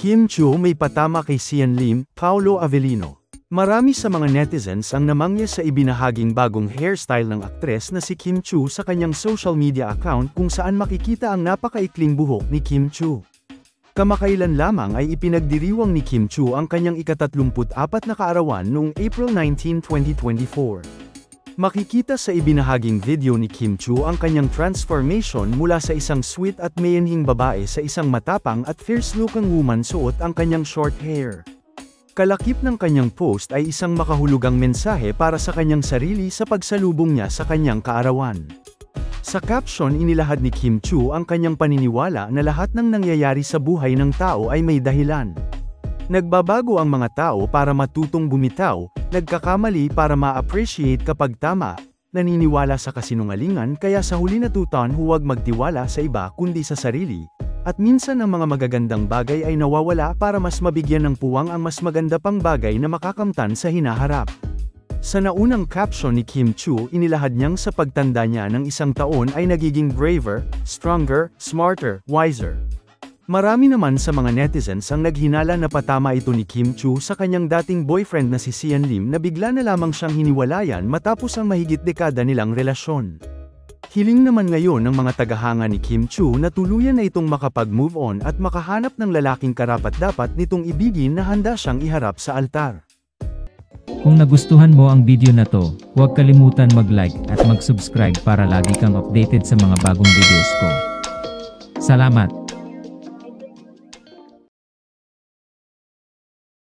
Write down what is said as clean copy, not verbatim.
Kim Chiu may patama kay Sian Lim, Paolo Avellino. Marami sa mga netizens ang namangya sa ibinahaging bagong hairstyle ng aktres na si Kim Chiu sa kanyang social media account kung saan makikita ang napakaikling buhok ni Kim Chiu. Kamakailan lamang ay ipinagdiriwang ni Kim Chiu ang kanyang ika-34 na kaarawan noong April 19, 2024. Makikita sa ibinahaging video ni Kim Chiu ang kanyang transformation mula sa isang sweet at mayanhing babae sa isang matapang at fierce-looking woman suot ang kanyang short hair. Kalakip ng kanyang post ay isang makahulugang mensahe para sa kanyang sarili sa pagsalubong niya sa kanyang kaarawan. Sa caption inilahad ni Kim Chiu ang kanyang paniniwala na lahat ng nangyayari sa buhay ng tao ay may dahilan. Nagbabago ang mga tao para matutong bumitaw, nagkakamali para ma-appreciate kapag tama, naniniwala sa kasinungalingan kaya sa huli natutunan huwag magtiwala sa iba kundi sa sarili, at minsan ang mga magagandang bagay ay nawawala para mas mabigyan ng puwang ang mas maganda pang bagay na makakamtan sa hinaharap. Sa naunang caption ni Kim Chiu inilahad niyang sa pagtanda niya ng 1 taon ay nagiging braver, stronger, smarter, wiser. Marami naman sa mga netizens ang naghinala na patama ito ni Kim Chiu sa kanyang dating boyfriend na si Sian Lim na bigla na lamang siyang hiniwalayan matapos ang mahigit dekada nilang relasyon. Hiling naman ngayon ng mga tagahanga ni Kim Chiu na tuluyan na itong makapag-move on at makahanap ng lalaking karapat-dapat nitong ibigin na handa siyang iharap sa altar. Kung nagustuhan mo ang video na to, huwag kalimutan mag-like at mag-subscribe para lagi kang updated sa mga bagong videos ko. Salamat!